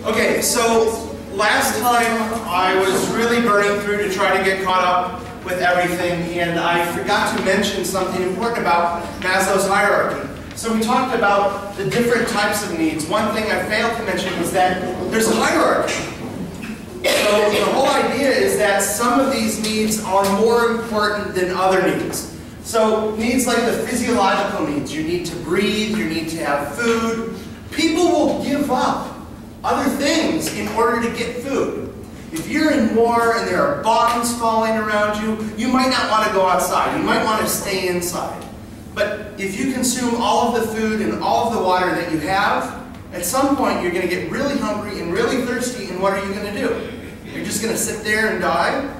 Okay, so last time I was really burning through to try to get caught up with everything, and I forgot to mention something important about Maslow's hierarchy. So we talked about the different types of needs. One thing I failed to mention was that there's a hierarchy. So the whole idea is that some of these needs are more important than other needs. So needs like the physiological needs, you need to breathe, you need to have food. People will give up other things in order to get food. If you're in war and there are bombs falling around you, you might not want to go outside. You might want to stay inside. But if you consume all of the food and all of the water that you have, at some point you're going to get really hungry and really thirsty, and what are you going to do? You're just going to sit there and die?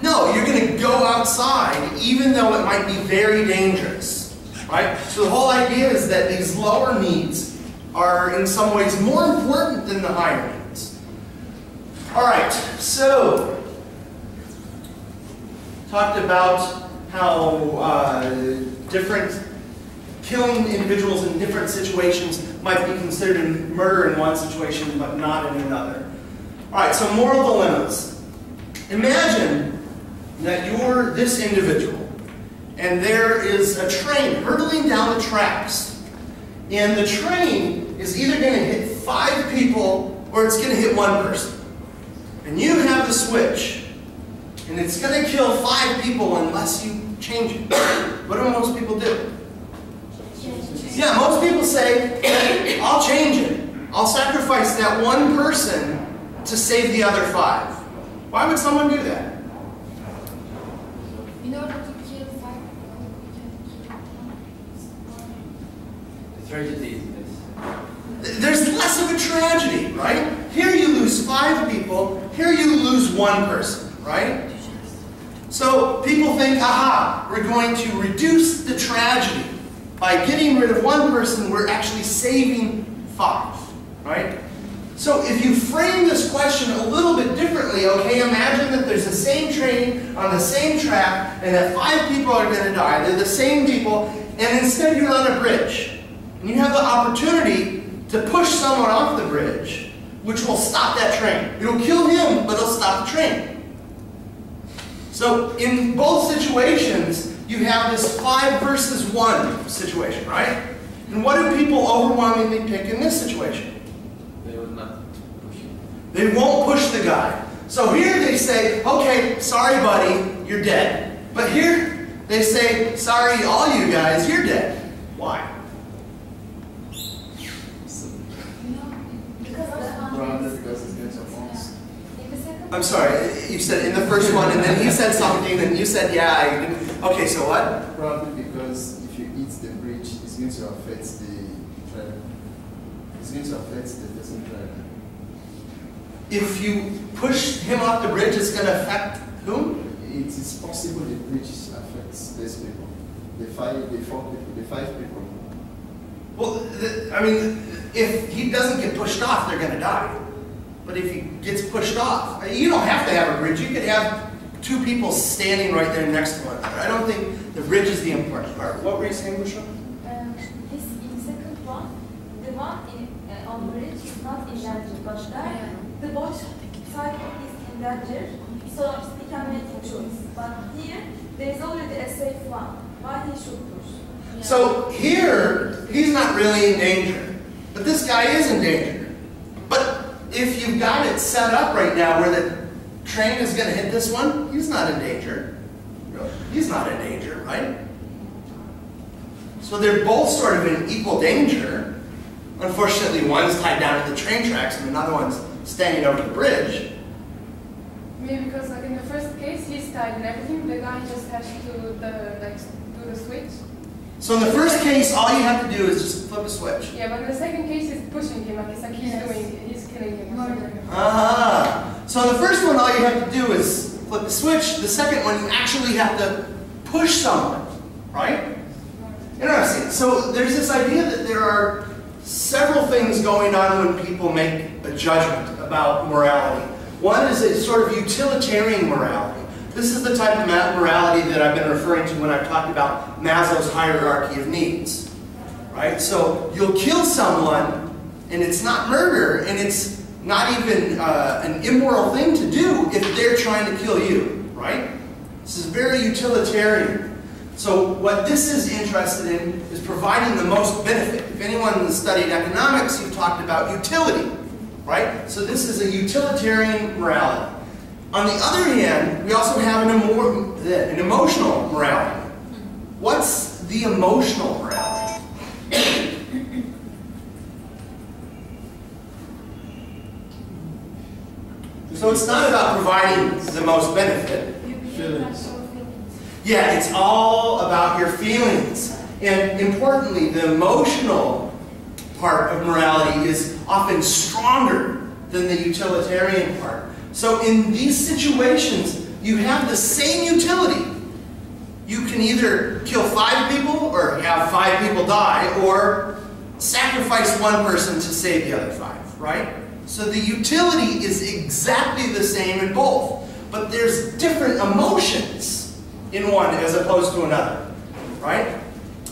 No, you're going to go outside, even though it might be very dangerous. Right? So the whole idea is that these lower needs are in some ways more important than the higher needs. Alright, so talked about how killing individuals in different situations might be considered murder in one situation but not in another. Alright, so moral dilemmas. Imagine that you're this individual and there is a train hurtling down the tracks, and the train is either going to hit 5 people or it's going to hit 1 person. And you have the switch, and it's going to kill 5 people unless you change it. What do most people do? Yeah, most people say, hey, I'll change it. I'll sacrifice that 1 person to save the other 5. Why would someone do that? In order to kill 5 people, we can kill. The tragedy is this. There's less of a tragedy, right? Here you lose 5 people, here you lose 1 person, right? So people think, aha, we're going to reduce the tragedy. By getting rid of 1 person, we're actually saving 5, right? So if you frame this question a little bit differently, okay, imagine that there's the same train on the same track and that 5 people are going to die. They're the same people, and instead you're on a bridge. And you have the opportunity to push someone off the bridge, which will stop that train. It'll kill him, but it'll stop the train. So in both situations, you have this 5 versus 1 situation, right? And what do people overwhelmingly pick in this situation? They will not push him. They won't push the guy. So here they say, okay, sorry buddy, you're dead. But here they say, sorry all you guys, you're dead. Why? I'm sorry, you said in the first one, and then he said something, and you said, yeah, I didn't. Okay, so what? Probably because if you eat the bridge, it's going to affect the driver. It's going to affect the person driver. If you push him off the bridge, it's going to affect whom? It is possible the bridge affects these people. The 5 people. Well, I mean, if he doesn't get pushed off, they're going to die. But if he gets pushed off, you don't have to have a bridge. You could have 2 people standing right there next to one another. I don't think the bridge is the important part. What were you saying, Michelle? This in the second one, the one on the bridge is not in danger, but the boat side is in danger, so he can make a choice. But here, there is already a safe one. Why he should push? Yeah. So here, he's not really in danger, but this guy is in danger. But if you've got it set up right now where the train is going to hit this one, he's not in danger. He's not in danger, right? So they're both sort of in equal danger. Unfortunately, one's tied down to the train tracks and another one's standing over the bridge. Maybe because like in the first case, he's tied and everything, the guy just has to do the switch. So in the first case, all you have to do is just flip a switch. Yeah, but in the second case, he's pushing him, like he's killing him. So in the first one, all you have to do is flip the switch. The second one, you actually have to push someone, right? Interesting. So there's this idea that there are several things going on when people make a judgment about morality. One is a sort of utilitarian morality. This is the type of morality that I've been referring to when I've talked about Maslow's hierarchy of needs. Right? So you'll kill someone and it's not murder, and it's not even an immoral thing to do if they're trying to kill you, right? This is very utilitarian. So what this is interested in is providing the most benefit. If anyone has studied economics, you've talked about utility, right? So this is a utilitarian morality. On the other hand, we also have an emotional morality. What's the emotional morality? So it's not about providing the most benefit. Yeah, it's all about your feelings. And importantly, the emotional part of morality is often stronger than the utilitarian part. So in these situations, you have the same utility. You can either kill 5 people or have 5 people die, or sacrifice one person to save the other 5, right? So the utility is exactly the same in both, but there's different emotions in one as opposed to another, right?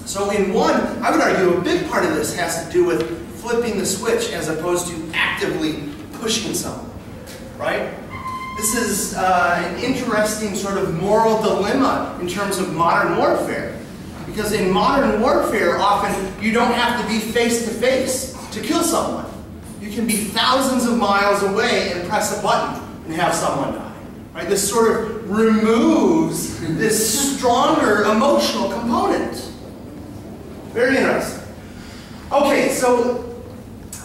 So in one, I would argue a big part of this has to do with flipping the switch as opposed to actively pushing someone, right? This is an interesting sort of moral dilemma in terms of modern warfare. Because in modern warfare, often you don't have to be face to face to kill someone. You can be thousands of miles away and press a button and have someone die. Right? This sort of removes this stronger emotional component. Very interesting. Okay, so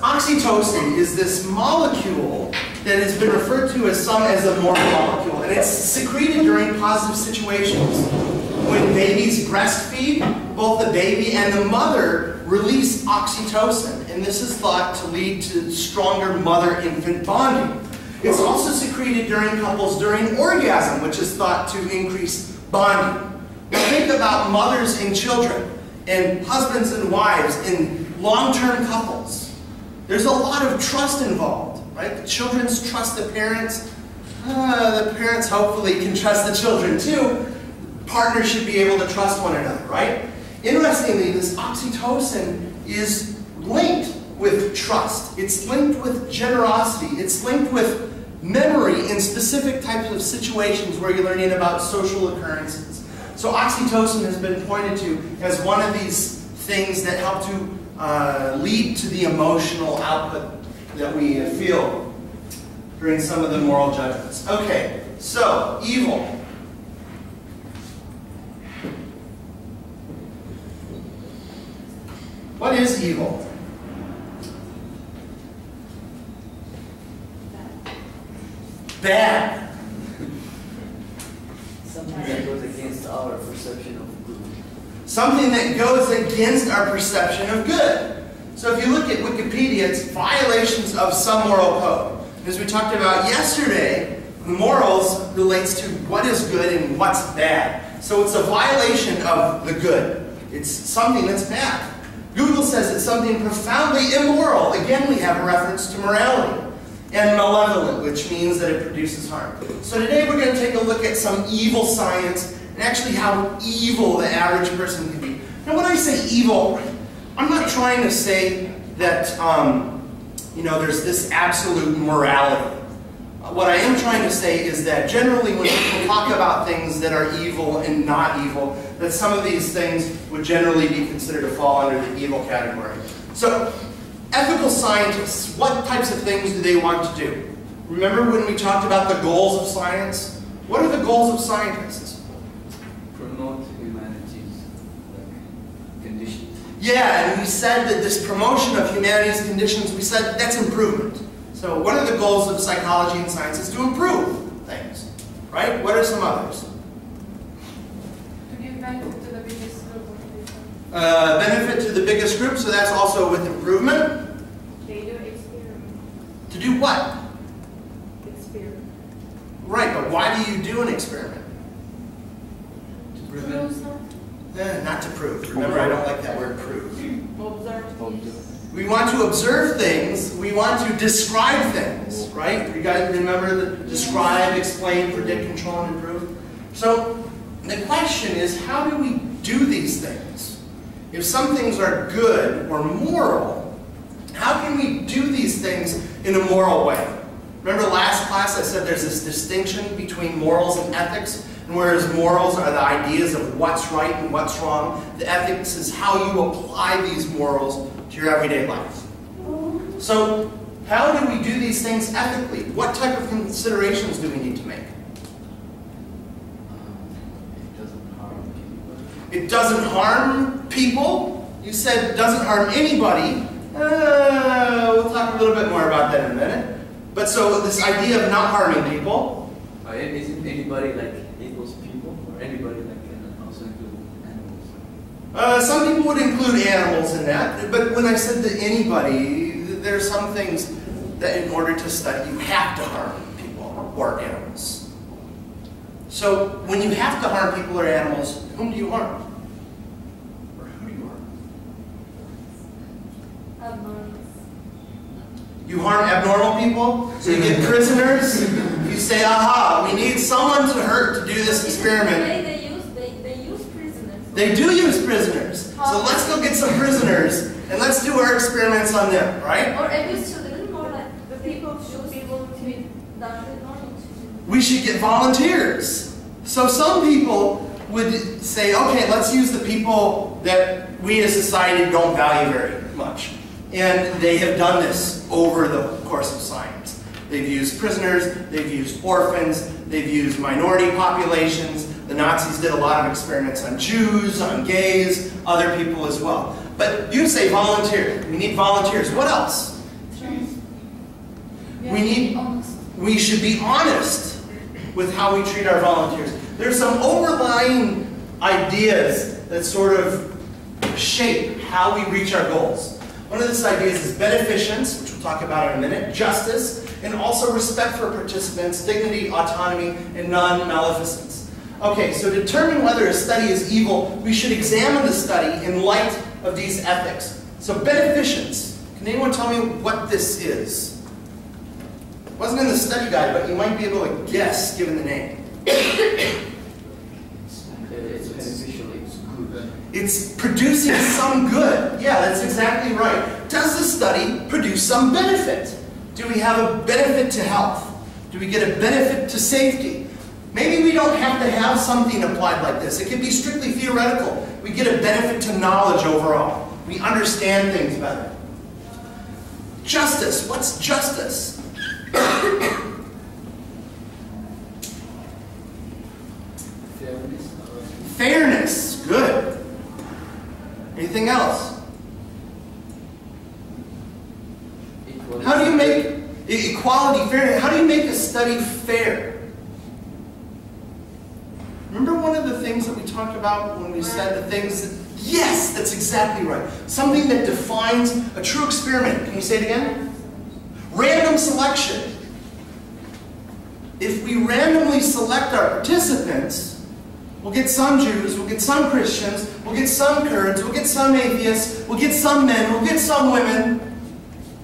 oxytocin is this molecule that has been referred to as a moral molecule, and it's secreted during positive situations. When babies breastfeed, both the baby and the mother release oxytocin, and this is thought to lead to stronger mother-infant bonding. It's also secreted during couples during orgasm, which is thought to increase bonding. Now think about mothers and children, and husbands and wives in long-term couples. There's a lot of trust involved, right? The children trust the parents. The parents hopefully can trust the children too. Partners should be able to trust one another, right? Interestingly, this oxytocin is linked with trust. It's linked with generosity. It's linked with memory in specific types of situations where you're learning about social occurrences. So oxytocin has been pointed to as one of these things that help to lead to the emotional output that we feel during some of the moral judgments. Okay, so evil. What is evil? Bad. Something that goes against our perception of good. Something that goes against our perception of good. So if you look at Wikipedia, it's violations of some moral code. As we talked about yesterday, morals relates to what is good and what's bad. So it's a violation of the good. It's something that's bad. Google says it's something profoundly immoral. Again, we have a reference to morality. And malevolent, which means that it produces harm. So today we're going to take a look at some evil science and actually how evil the average person can be. Now when I say evil, I'm not trying to say that there's this absolute morality. What I am trying to say is that generally when people talk about things that are evil and not evil, that some of these things would generally be considered to fall under the evil category. So, ethical scientists, what types of things do they want to do? Remember when we talked about the goals of science? What are the goals of scientists? Promote humanity's conditions. Yeah, and we said that this promotion of humanity's conditions, we said that's improvement. So one of the goals of psychology and science is to improve things, right? What are some others? To give benefit to the biggest group of people. Benefit to the biggest group, so that's also with improvement. They do experiment. To do what? Experiment. Right, but why do you do an experiment? To Prove prevent. something. Not to prove. Remember, I don't like that word prove. Observe. We want to observe things. We want to describe things, right? You guys remember the describe, explain, predict, control, and improve? So the question is, how do we do these things? If some things are good or moral, How can we do these things in a moral way? Remember last class I said there's this distinction between morals and ethics, and whereas morals are the ideas of what's right and what's wrong, the ethics is how you apply these morals to your everyday life. So, how do we do these things ethically? What type of considerations do we need to make? It doesn't harm people. It doesn't harm people? You said it doesn't harm anybody. We'll talk a little bit more about that in a minute. But so this idea of not harming people. Isn't anybody like equals people, or anybody that can also include animals? Some people would include animals in that, but when I said to anybody, there are some things that in order to study, you have to harm people or animals. So when you have to harm people or animals, whom do you harm? Or who do you harm? You harm abnormal people, so you get prisoners. You say, aha, we need someone to hurt to do this experiment. They use prisoners. They do use prisoners. So let's go get some prisoners and let's do our experiments on them, right? Or abuse children, more like the people should be volunteering. That's the normal children. We should get volunteers. So some people would say, okay, let's use the people that we as society don't value very much. And they have done this over the course of science. They've used prisoners, they've used orphans, they've used minority populations. The Nazis did a lot of experiments on Jews, on gays, other people as well. But you say volunteer. We need volunteers. What else? We should be honest with how we treat our volunteers. There's some overlying ideas that sort of shape how we reach our goals. One of these ideas is beneficence, which we'll talk about in a minute, justice, and also respect for participants, dignity, autonomy, and non-maleficence. Okay, so to determine whether a study is evil, we should examine the study in light of these ethics. So beneficence. Can anyone tell me what this is? It wasn't in the study guide, but you might be able to guess given the name. It's beneficial, it's good. It's producing some good. Yeah, that's exactly right. Does the study produce some benefit? Do we have a benefit to health? Do we get a benefit to safety? Maybe we don't have to have something applied like this. It could be strictly theoretical. We get a benefit to knowledge overall. We understand things better. Justice. What's justice? Fairness. Fairness. Good. Anything else? Equality. How do you make equality, fairness? How do you make a study fair? Remember one of the things that we talked about when we said the things that, yes, that's exactly right. Something that defines a true experiment. Can you say it again? Random selection. If we randomly select our participants, we'll get some Jews, we'll get some Christians, we'll get some Kurds, we'll get some atheists, we'll get some men, we'll get some women.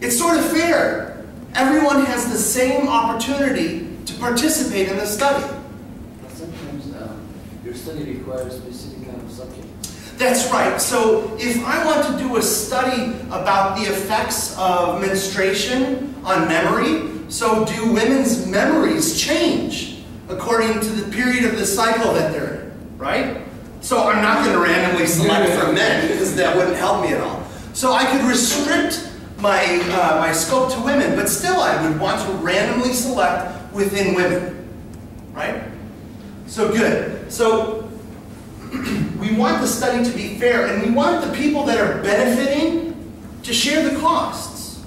It's sort of fair. Everyone has the same opportunity to participate in the study. But sometimes your study requires a specific kind of subject. That's right. So if I want to do a study about the effects of menstruation on memory, so do women's memories change according to the period of the cycle that they're in, right? So I'm not going to randomly select for men because that wouldn't help me at all. So I could restrict my scope to women, but still I would want to randomly select within women, right? So good. So we want the study to be fair, and we want the people that are benefiting to share the costs,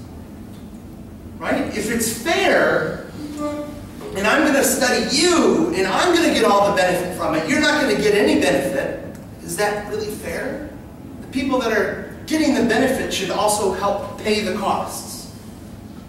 right? If it's fair, and I'm going to study you, and I'm going to get all the benefit from it, you're not going to get any benefit, is that really fair? The people that are getting the benefit should also help pay the costs.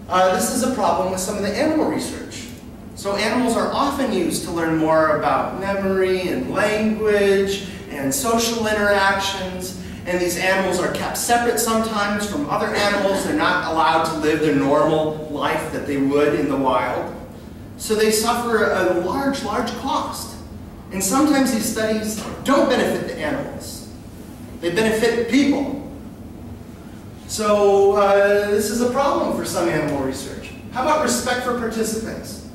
This is a problem with some of the animal research. So animals are often used to learn more about memory and language and social interactions, and these animals are kept separate sometimes from other animals. They're not allowed to live their normal life that they would in the wild. So they suffer a large, large cost. And sometimes these studies don't benefit the animals. They benefit people. So this is a problem for some animal research. How about respect for participants?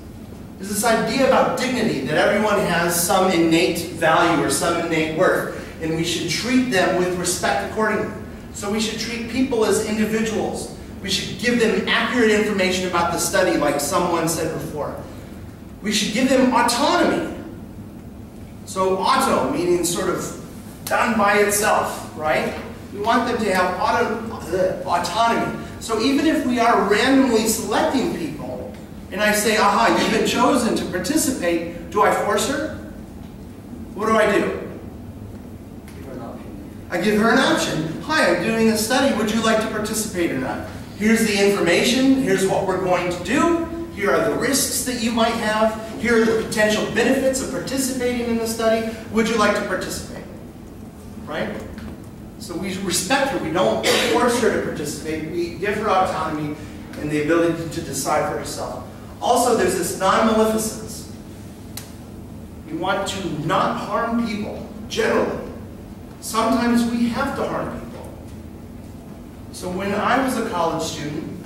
There's this idea about dignity, that everyone has some innate value or some innate worth, and we should treat them with respect accordingly. So we should treat people as individuals. We should give them accurate information about the study, like someone said before. We should give them autonomy. So auto, meaning sort of done by itself, right? We want them to have autonomy. So even if we are randomly selecting people, and I say, aha, you've been chosen to participate, do I force her? What do I do? Give her an option. I give her an option. Hi, I'm doing a study. Would you like to participate or not? Here's the information. Here's what we're going to do. Here are the risks that you might have. Here are the potential benefits of participating in the study. Would you like to participate? Right? So we respect her. We don't force her to participate. We give her autonomy and the ability to decide for herself. Also, there's this non-maleficence. We want to not harm people, generally. Sometimes we have to harm people. So when I was a college student,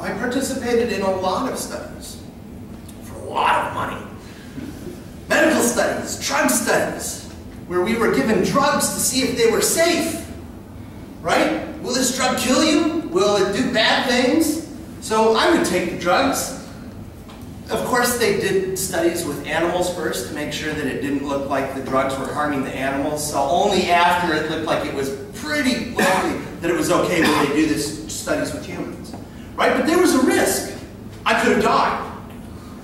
I participated in a lot of studies for a lot of money. Medical studies, drug studies, where we were given drugs to see if they were safe. Right? Will this drug kill you? Will it do bad things? So I would take the drugs. Of course, they did studies with animals first to make sure that it didn't look like the drugs were harming the animals. So only after it looked like it was pretty likely that it was okay when they do this studies with humans. Right? But there was a risk. I could have died.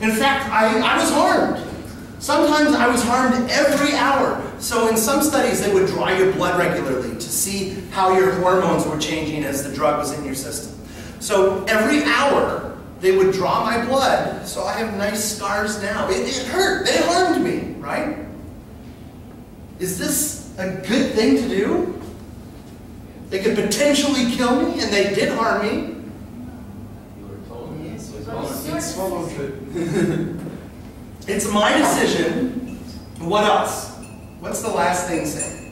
In fact, I was harmed. Sometimes I was harmed every hour. So in some studies, they would draw your blood regularly to see how your hormones were changing as the drug was in your system. So every hour, they would draw my blood, so I have nice scars now. It hurt. They harmed me, right? Is this a good thing to do? They could potentially kill me, and they did harm me. You were told. Yes, It's voluntary. It's my decision. What else? What's the last thing say?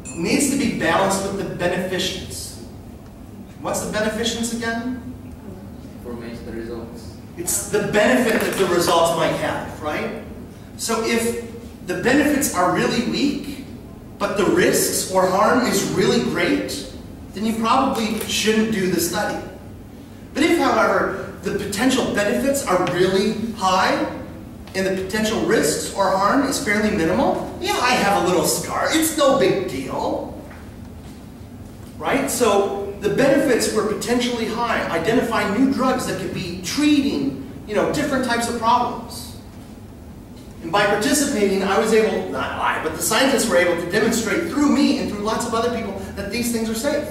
It needs to be balanced with the beneficence. What's the beneficence again? Information, the results. It's the benefit that the results might have, right? So if the benefits are really weak, but the risks or harm is really great, then you probably shouldn't do the study. But if, however, the potential benefits are really high, and the potential risks or harm is fairly minimal, yeah, I have a little scar. It's no big deal. Right? So the benefits were potentially high. Identifying new drugs that could be treating, different types of problems. And by participating, I was able, not I, but the scientists were able to demonstrate through me and through lots of other people that these things are safe.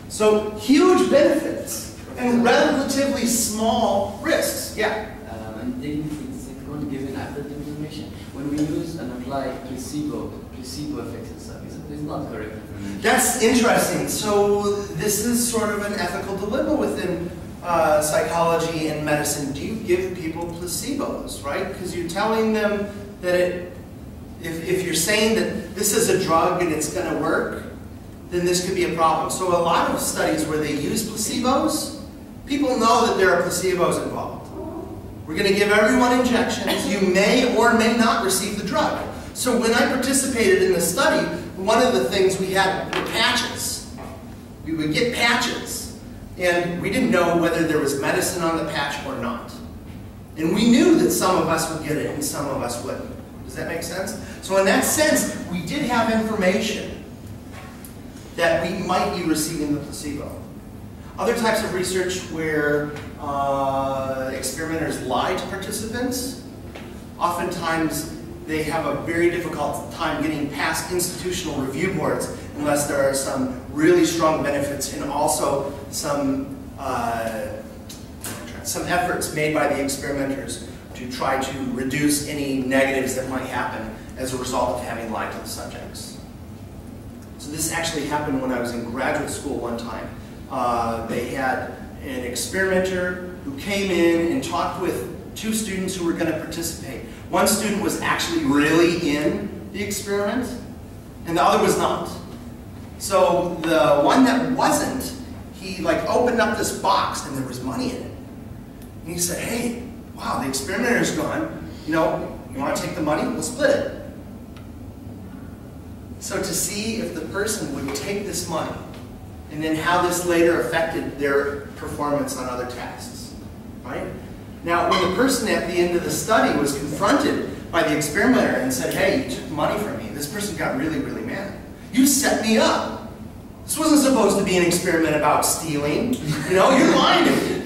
So huge benefits and relatively small risks. Yeah? And dignity is not given after the information. When we use and apply placebo effects and stuff, it's not correct information. That's interesting. So this is sort of an ethical dilemma within psychology and medicine. Do you give people placebos, right? Because you're telling them that if you're saying that this is a drug and it's going to work, then this could be a problem. So a lot of studies where they use placebos, people know that there are placebos involved. We're going to give everyone injections. You may or may not receive the drug. So when I participated in the study, one of the things we had were patches. We would get patches, and we didn't know whether there was medicine on the patch or not. And we knew that some of us would get it and some of us wouldn't. Does that make sense? So in that sense, we did have information that we might be receiving the placebo. Other types of research where experimenters lie to participants, oftentimes they have a very difficult time getting past institutional review boards unless there are some really strong benefits and also some efforts made by the experimenters to try to reduce any negatives that might happen as a result of having lied to the subjects. So this actually happened when I was in graduate school one time. They had an experimenter who came in and talked with two students who were going to participate. One student was actually really in the experiment, and the other was not. So the one that wasn't, he like opened up this box and there was money in it. And he said, hey, wow, the experimenter is gone. You know, you want to take the money? We'll split it. So to see if the person would take this money and then how this later affected their performance on other tasks, right? Now, when the person at the end of the study was confronted by the experimenter and said, hey, you took money from me, this person got really, really mad. You set me up. This wasn't supposed to be an experiment about stealing. You know, you're lying to me.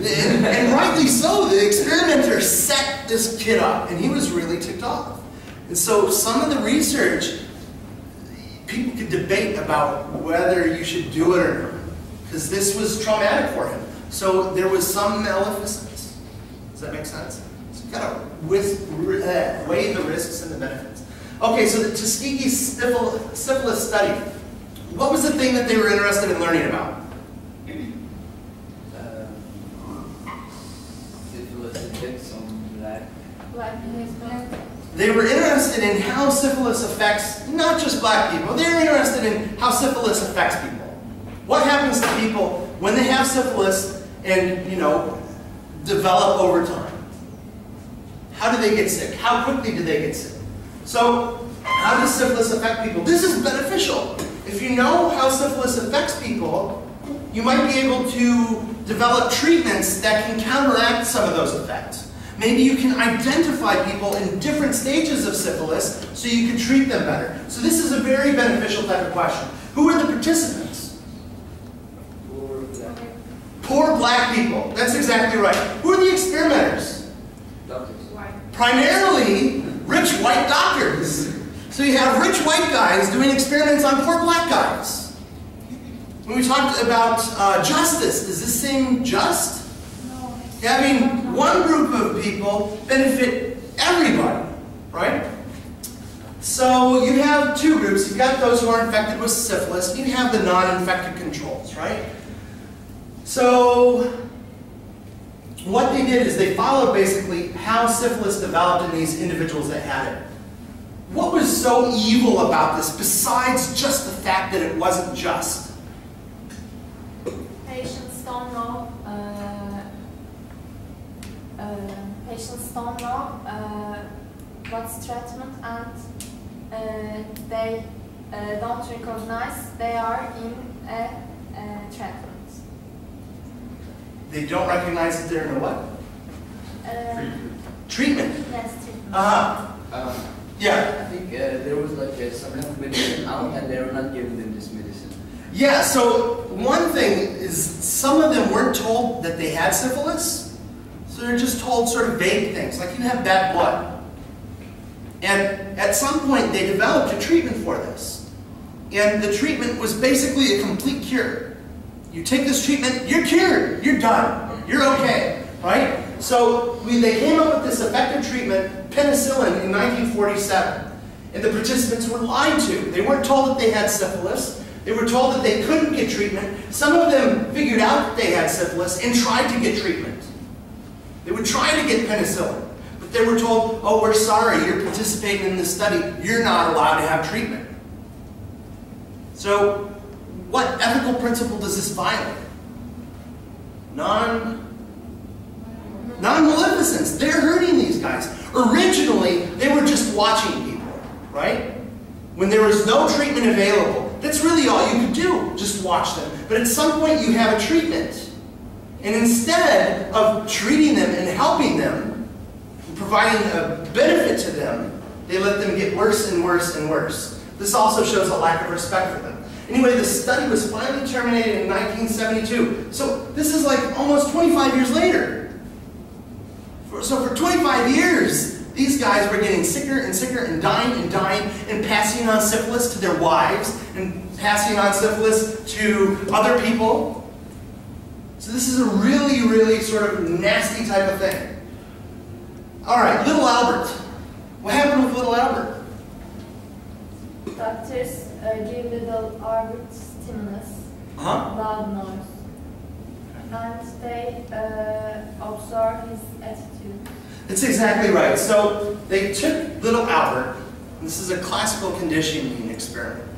And rightly so, the experimenter set this kid up, and he was really ticked off. And so some of the research, people could debate about whether you should do it or not, because this was traumatic for him. So there was some maleficence. Does that make sense? So you've got to weigh the risks and the benefits. Okay, so the Tuskegee syphilis study. What was the thing that they were interested in learning about? Syphilis effects on black. They were interested in how syphilis affects not just black people. They were interested in how syphilis affects people. What happens to people when they have syphilis and, you know, develop over time? How do they get sick? How quickly do they get sick? So, how does syphilis affect people? This is beneficial. If you know how syphilis affects people, you might be able to develop treatments that can counteract some of those effects. Maybe you can identify people in different stages of syphilis so you can treat them better. So this is a very beneficial type of question. Who are the participants? Poor black people. That's exactly right. Who are the experimenters? Doctors. Primarily rich white doctors. So you have rich white guys doing experiments on poor black guys. When we talked about justice, does this seem just? No. Having one group of people benefit everybody, right? So you have two groups. You've got those who are infected with syphilis, and you have the non-infected controls, right? So what they did is they followed basically how syphilis developed in these individuals that had it. What was so evil about this besides just the fact that it wasn't just? Patients don't know. What's treatment, and they don't recognize they are in a treatment. They don't recognize that they're in a what? Treatment. Yes, treatment. Yeah. I think there was like some kind of medicine out and they were not giving them this medicine. Yeah, so one thing is some of them weren't told that they had syphilis, so they're just told sort of vague things, like you have bad blood. And at some point they developed a treatment for this. And the treatment was basically a complete cure. You take this treatment, you're cured, you're done, you're okay, right? So they came up with this effective treatment, penicillin, in 1947. And the participants were lied to. They weren't told that they had syphilis. They were told that they couldn't get treatment. Some of them figured out that they had syphilis and tried to get treatment. They would try to get penicillin. But they were told, oh, we're sorry, you're participating in this study. You're not allowed to have treatment. So what ethical principle does this violate? Non-maleficence. They're hurting these guys. Originally, they were just watching people, right? When there was no treatment available, that's really all you could do, just watch them. But at some point, you have a treatment. And instead of treating them and helping them, providing a benefit to them, they let them get worse and worse and worse. This also shows a lack of respect for them. Anyway, the study was finally terminated in 1972. So this is like almost 25 years later. So for 25 years, these guys were getting sicker and sicker and dying and passing on syphilis to their wives and passing on syphilis to other people. So this is a really, really sort of nasty type of thing. All right, little Albert. What happened with little Albert? Doctors give little Albert stimulus, loud noise, and they observe his attitude. That's exactly right. So they took little Albert, and this is a classical conditioning experiment.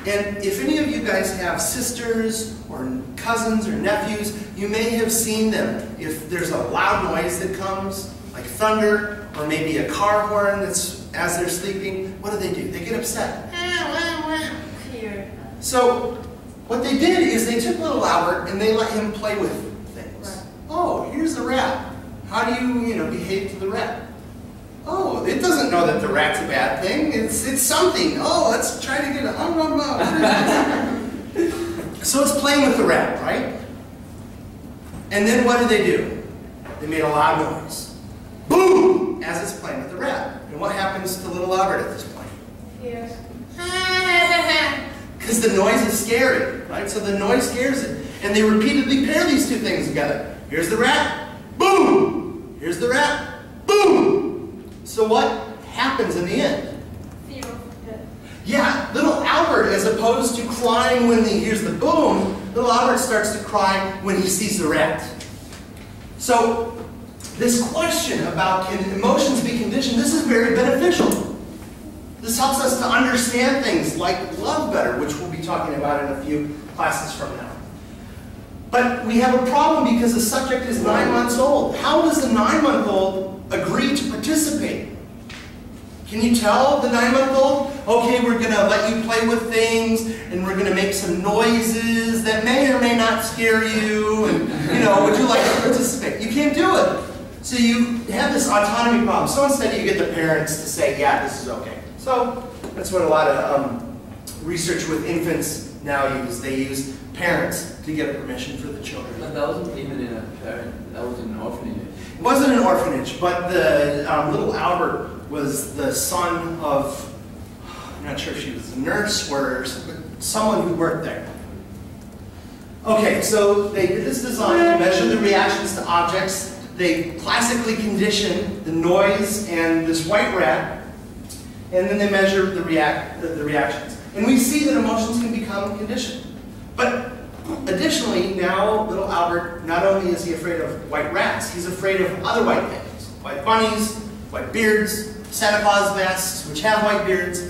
And if any of you guys have sisters or cousins or nephews, you may have seen them. If there's a loud noise that comes, like thunder, or maybe a car horn that's as they're sleeping, what do? They get upset. Clear. So what they did is they took little Albert and they let him play with things. Right. Oh, here's the rat. How do you behave to the rat? Oh, it doesn't know that the rat's a bad thing. It's something. Oh, let's try to get a So it's playing with the rat, right? And then what do? They made a loud noise. Boom! As it's playing with the rat. And what happens to little Albert at this point? Here. Because the noise is scary, right? So the noise scares it. And they repeatedly pair these two things together. Here's the rat. Boom! Here's the rat. Boom! So what happens in the end? Fear of death. Yeah, little Albert, as opposed to crying when he hears the boom, little Albert starts to cry when he sees the rat. So this question about can emotions be conditioned, this is very beneficial. This helps us to understand things like love better, which we'll be talking about in a few classes from now. But we have a problem because the subject is 9 months old. How does the 9-month-old agree to participate? Can you tell the 9-month-old, okay, we're going to let you play with things, and we're going to make some noises that may or may not scare you, and, would you like to participate? You can't do it. So you have this autonomy problem. So instead you get the parents to say, yeah, this is okay. So that's what a lot of research with infants now use. They use parents to get permission for the children. But that wasn't even in a parent, that was in an orphanage. It wasn't an orphanage, but the little Albert was the son of, I'm not sure if she was a nurse or someone who worked there. Okay, so they did this design to measure the reactions to objects. They classically conditioned the noise and this white rat, and then they measured the reactions. And we see that emotions can become conditioned. But additionally, now little Albert, not only is he afraid of white rats, he's afraid of other white things. White bunnies, white beards, Santa Claus masks, which have white beards.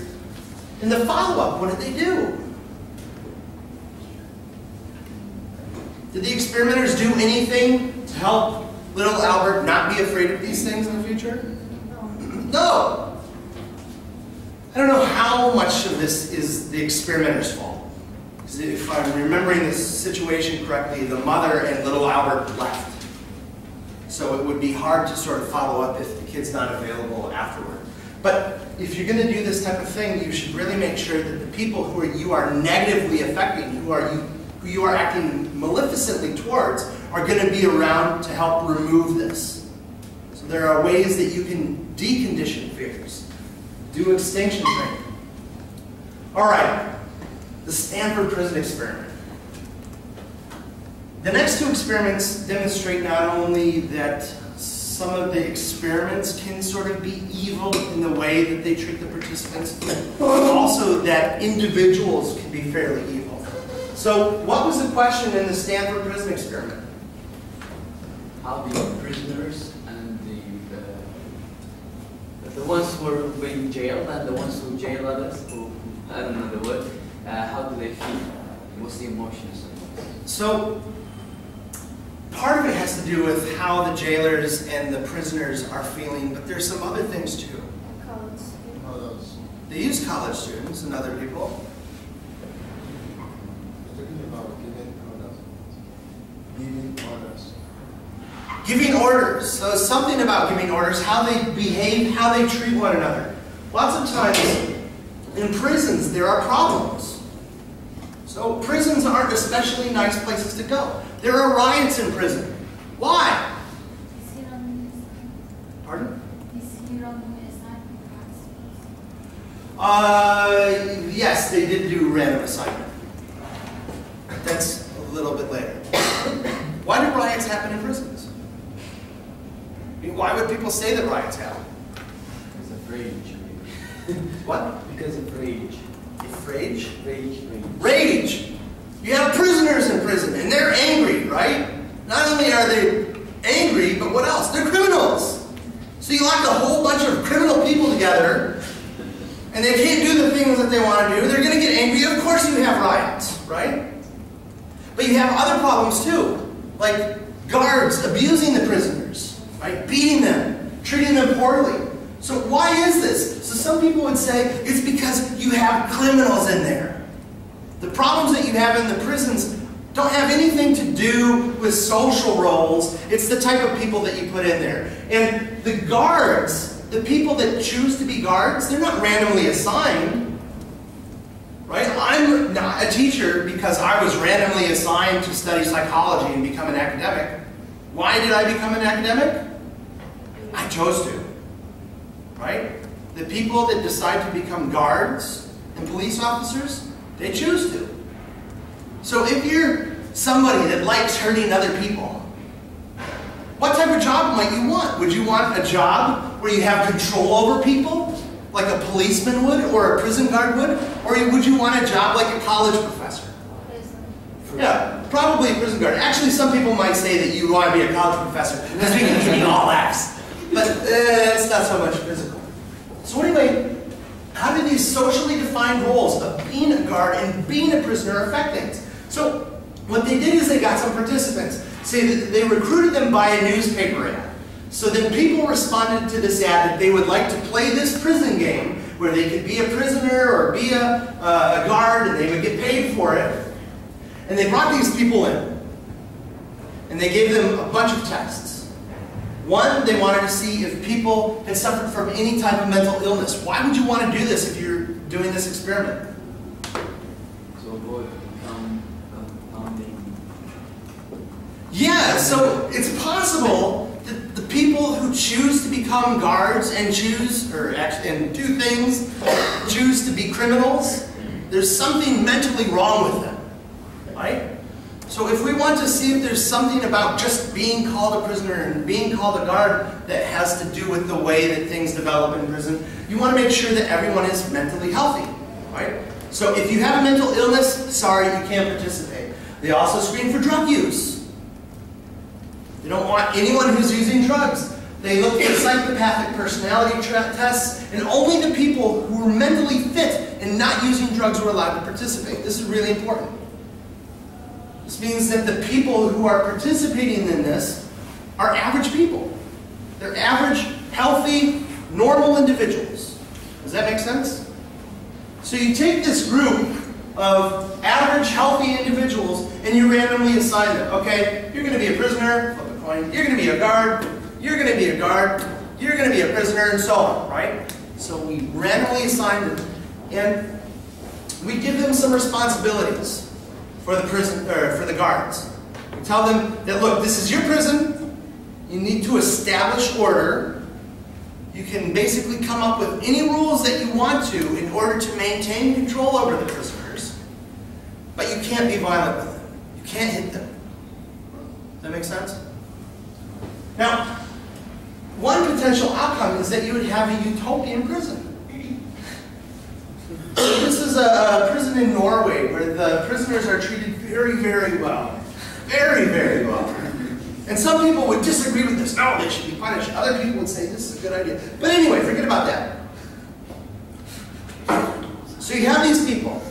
In the follow-up, what did they do? Did the experimenters do anything to help little Albert not be afraid of these things in the future? No. I don't know how much of this is the experimenter's fault. If I'm remembering this situation correctly, the mother and little Albert left. So it would be hard to sort of follow up if the kid's not available afterward. But if you're going to do this type of thing, you should really make sure that the people who you are negatively affecting, who you are acting maleficently towards, are going to be around to help remove this. So there are ways that you can decondition fears. Do extinction training. All right. The Stanford prison experiment. The next two experiments demonstrate not only that some of the experiments can sort of be evil in the way that they treat the participants, but also that individuals can be fairly evil. So what was the question in the Stanford prison experiment? How the prisoners and the ones who were being jailed and the ones who jail others, who, I don't know the word, how do they feel? What's the emotions? So, part of it has to do with how the jailers and the prisoners are feeling, but there's some other things too. College. They use college students and other people. Talking about giving orders. Giving orders. So it's something about giving orders, how they behave, how they treat one another. Lots of times in prisons there are problems. So prisons aren't especially nice places to go. There are riots in prison. Why? Pardon? Yes, they did do random assignment. That's a little bit later. Why do riots happen in prisons? I mean, why would people say that riots happen? Because of rage. What? Because of rage. Rage? Rage. Rage! You have prisoners in prison, and they're angry, right? Not only are they angry, but what else? They're criminals! So you lock a whole bunch of criminal people together, and they can't do the things that they want to do, they're going to get angry. Of course you have riots, right? But you have other problems too, like guards abusing the prisoners, right? Beating them, treating them poorly. So why is this? So some people would say it's because you have criminals in there. The problems that you have in the prisons don't have anything to do with social roles. It's the type of people that you put in there. And the guards, the people that choose to be guards, they're not randomly assigned. Right? I'm not a teacher because I was randomly assigned to study psychology and become an academic. Why did I become an academic? I chose to. Right? The people that decide to become guards and police officers, they choose to. So if you're somebody that likes hurting other people, what type of job might you want? Would you want a job where you have control over people, like a policeman would or a prison guard would? Or would you want a job like a college professor? Yeah, probably a prison guard. Actually, some people might say that you want to be a college professor because we can give you all Fs. But it's not so much physical. So anyway, how do these socially defined roles of being a guard and being a prisoner affect things? So what they did is they got some participants. Say that they recruited them by a newspaper ad. So then people responded to this ad that they would like to play this prison game where they could be a prisoner or be a guard and they would get paid for it. And they brought these people in. And they gave them a bunch of tests. One, they wanted to see if people had suffered from any type of mental illness. Why would you want to do this if you're doing this experiment? To avoid compounding. Yeah, so it's possible that the people who choose to become guards and do things, choose to be criminals, there's something mentally wrong with them, right? So if we want to see if there's something about just being called a prisoner and being called a guard that has to do with the way that things develop in prison, you want to make sure that everyone is mentally healthy, right? So if you have a mental illness, sorry, you can't participate. They also screen for drug use. They don't want anyone who's using drugs. They look for psychopathic personality tests, and only the people who are mentally fit and not using drugs were allowed to participate. This is really important. This means that the people who are participating in this are average people. They're average, healthy, normal individuals. Does that make sense? So you take this group of average, healthy individuals and you randomly assign them. Okay, you're going to be a prisoner, flip a coin. You're going to be a guard. You're going to be a guard. You're going to be a prisoner, and so on, right? So we randomly assign them, and we give them some responsibilities for the guards. We tell them that, look, this is your prison. You need to establish order. You can basically come up with any rules that you want to in order to maintain control over the prisoners. But you can't be violent with them. You can't hit them. Does that make sense? Now, one potential outcome is that you would have a utopian prison. This is a prison in Norway where the prisoners are treated very, very well. Very, very well. And some people would disagree with this. No, they should be punished. Other people would say this is a good idea. But anyway, forget about that. So you have these people,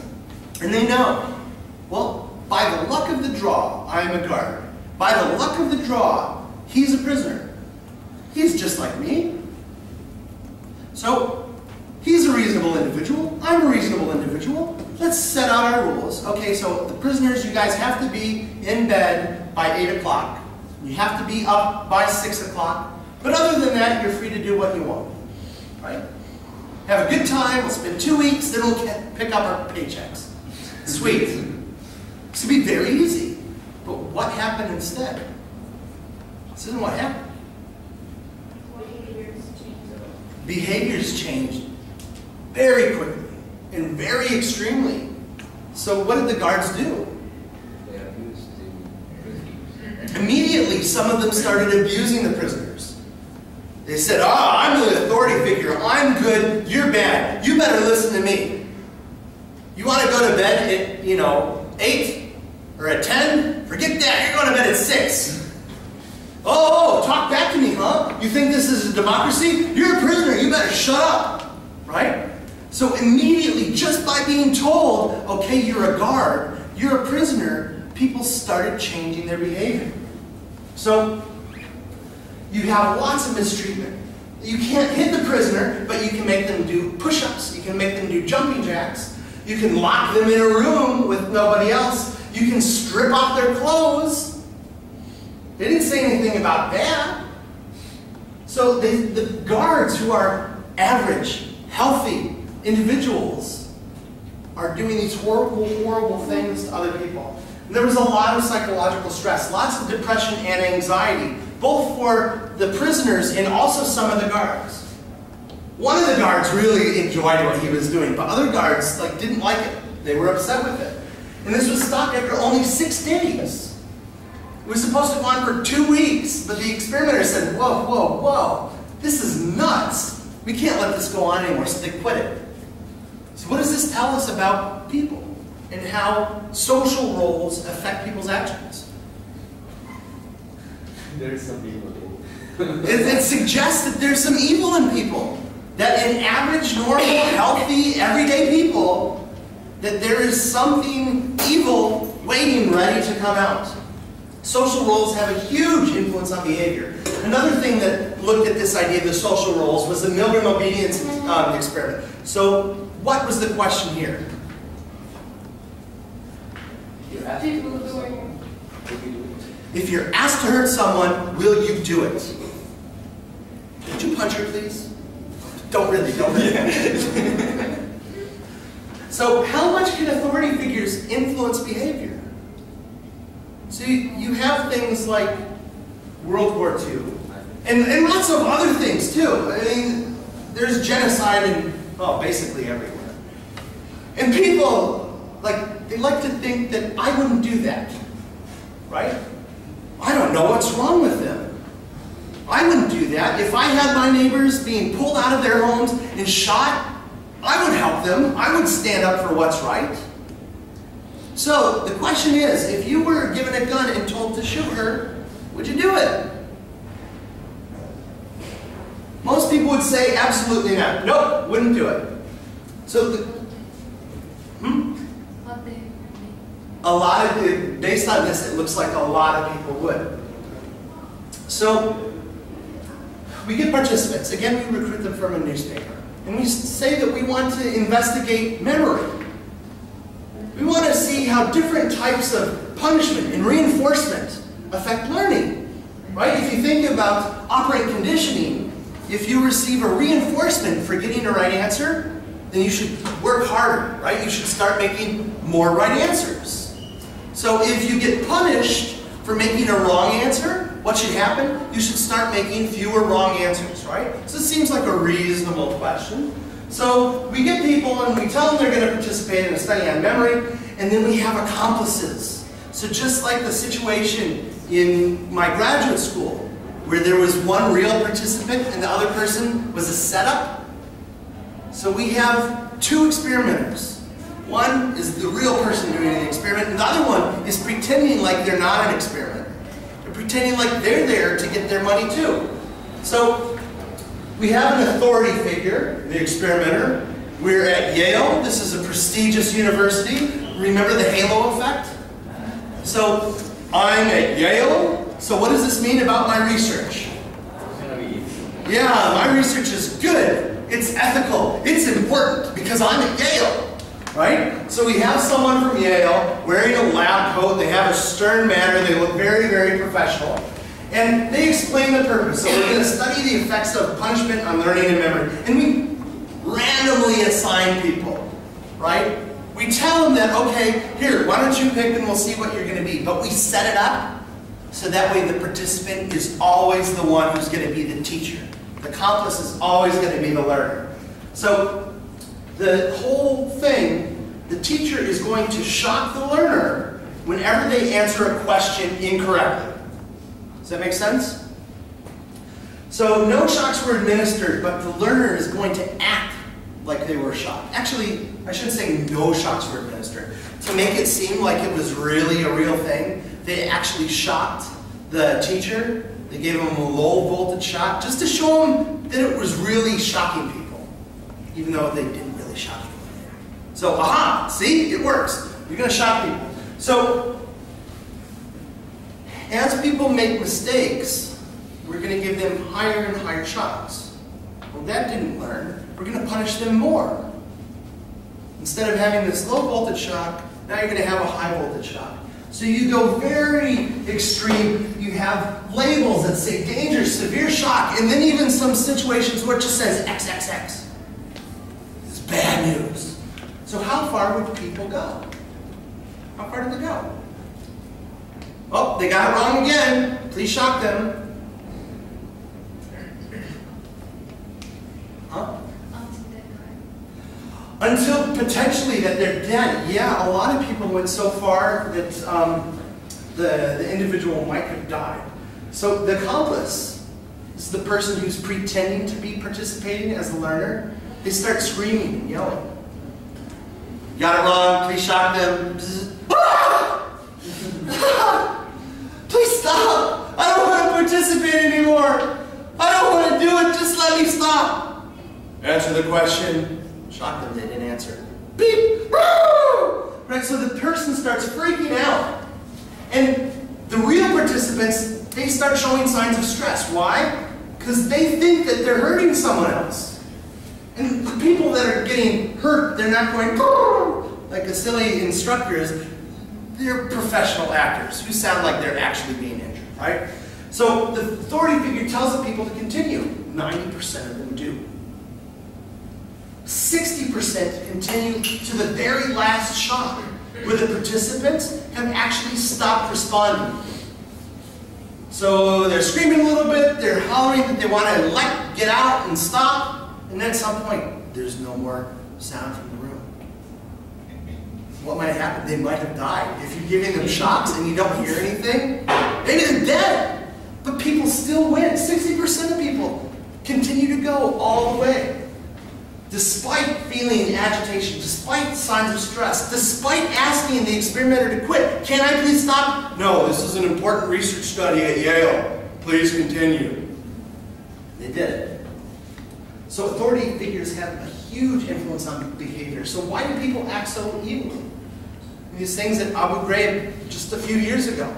and they know, well, by the luck of the draw, I'm a guard. By the luck of the draw, he's a prisoner. He's just like me. So, he's a reasonable individual. I'm a reasonable individual. Let's set out our rules. Okay, so the prisoners, you guys have to be in bed by 8 o'clock. You have to be up by 6 o'clock. But other than that, you're free to do what you want. Right? Have a good time. We'll spend 2 weeks. Then we'll pick up our paychecks. Sweet. This would be very easy. But what happened instead? This isn't what happened. Behaviors changed very quickly and very extremely. So what did the guards do? They abused the prisoners. Immediately, some of them started abusing the prisoners. They said, I'm the authority figure. I'm good. You're bad. You better listen to me. You want to go to bed at, 8 or at 10? Forget that. You're going to bed at 6. Oh, talk back to me, huh? You think this is a democracy? You're a prisoner. You better shut up. Right? So immediately, just by being told, okay, you're a guard, you're a prisoner, people started changing their behavior. So you have lots of mistreatment. You can't hit the prisoner, but you can make them do push-ups. You can make them do jumping jacks. You can lock them in a room with nobody else. You can strip off their clothes. They didn't say anything about that. So the guards, who are average, healthy individuals, are doing these horrible, horrible things to other people. And there was a lot of psychological stress, lots of depression and anxiety, both for the prisoners and also some of the guards. One of the guards really enjoyed what he was doing, but other guards didn't like it. They were upset with it. And this was stopped after only 6 days. It was supposed to go on for 2 weeks, but the experimenter said, whoa, whoa, whoa, this is nuts. We can't let this go on anymore, so they quit it. So what does this tell us about people and how social roles affect people's actions? There's some evil. It suggests that there's some evil in people. That in average, normal, healthy, everyday people, that there is something evil waiting, ready to come out. Social roles have a huge influence on behavior. Another thing that looked at this idea of the social roles was the Milgram obedience experiment. So what was the question here? People doing. If you're asked to hurt someone, will you do it? Would you punch her, please? Don't really. So how much can authority figures influence behavior? So you have things like World War II, and lots of other things too. I mean, there's genocide in, basically everywhere. And people, they like to think that I wouldn't do that, right? I don't know what's wrong with them. I wouldn't do that. If I had my neighbors being pulled out of their homes and shot, I would help them. I would stand up for what's right. So the question is, if you were given a gun and told to shoot her, would you do it? Most people would say absolutely not. Nope, wouldn't do it. So based on this, it looks like a lot of people would. So we get participants. Again, we recruit them from a newspaper. And we say that we want to investigate memory. We want to see how different types of punishment and reinforcement affect learning. Right? If you think about operant conditioning, if you receive a reinforcement for getting the right answer, then you should work harder, right? You should start making more right answers. So if you get punished for making a wrong answer, what should happen? You should start making fewer wrong answers, right? So it seems like a reasonable question. So we get people and we tell them they're going to participate in a study on memory, and then we have accomplices. So just like the situation in my graduate school, where there was one real participant and the other person was a setup. So we have 2 experimenters. One is the real person doing the experiment, and the other one is pretending like they're not an experiment. They're pretending like they're there to get their money too. So we have an authority figure, the experimenter. We're at Yale. This is a prestigious university. Remember the halo effect? So I'm at Yale. So what does this mean about my research? Yeah, my research is good. It's ethical. It's important because I'm at Yale. Right? So we have someone from Yale wearing a lab coat. They have a stern manner. They look very, very professional. And they explain the purpose. So we're going to study the effects of punishment on learning and memory. And we randomly assign people. Right? We tell them that, okay, here, why don't you pick and we'll see what you're going to be. But we set it up so that way the participant is always the one who's going to be the teacher. The accomplice is always going to be the learner. So the whole thing, the teacher is going to shock the learner whenever they answer a question incorrectly. Does that make sense? So no shocks were administered, but the learner is going to act like they were shocked. Actually, I shouldn't say no shocks were administered. To make it seem like it was really a real thing, they actually shocked the teacher. They gave him a low voltage shock just to show him that it was really shocking people, even though they didn't really shock So, aha, see, it works. You're going to shock people. So, as people make mistakes, we're going to give them higher and higher shocks. Well, that didn't learn. We're going to punish them more. Instead of having this low voltage shock, now you're going to have a high voltage shock. So you go very extreme. You have labels that say danger, severe shock, and then even some situations where it just says XXX. It's bad news. So how far would people go? How far did they go? Oh, they got it wrong again. Please shock them. Huh? Until potentially that they're dead. Yeah, a lot of people went so far that the individual might have died. So the accomplice is the person who's pretending to be participating as a learner. They start screaming and yelling. Got it wrong, please shock them. Please stop! I don't want to participate anymore. I don't want to do it, just let me stop. Answer the question. Shock them, they didn't answer. Beep! Right, so the person starts freaking out. And the real participants, they start showing signs of stress. Why? Because they think that they're hurting someone else. And the people that are getting hurt, they're not going like the silly instructors. They're professional actors who sound like they're actually being injured, right? So the authority figure tells the people to continue. 90% of them do. 60% continue to the very last shock, where the participants have actually stopped responding. So they're screaming a little bit, they're hollering that they want to get out and stop, and then at some point, there's no more sound from the room. What might happen? They might have died. If you're giving them shocks and you don't hear anything, maybe they're dead. But people still win. 60% of people continue to go all the way. Despite feeling agitation, despite signs of stress, despite asking the experimenter to quit. Can I please stop? No, this is an important research study at Yale. Please continue. They did it. So authority figures have a huge influence on behavior. So why do people act so evilly? These things at Abu Ghraib just a few years ago.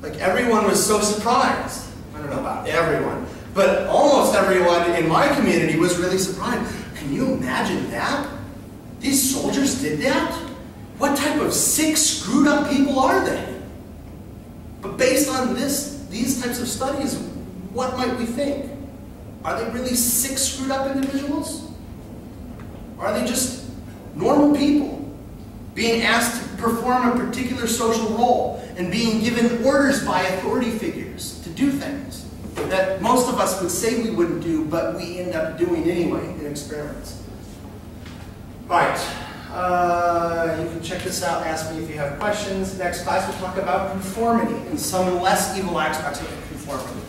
Like everyone was so surprised. I don't know about everyone, but almost everyone in my community was really surprised. Can you imagine that? These soldiers did that? What type of sick, screwed up people are they? But based on these types of studies, what might we think? Are they really sick, screwed up individuals? Or are they just normal people being asked to perform a particular social role and being given orders by authority figures to do things that most of us would say we wouldn't do, but we end up doing anyway in experiments? Right. You can check this out. Ask me if you have questions. Next class we'll talk about conformity and some less evil aspects of conformity.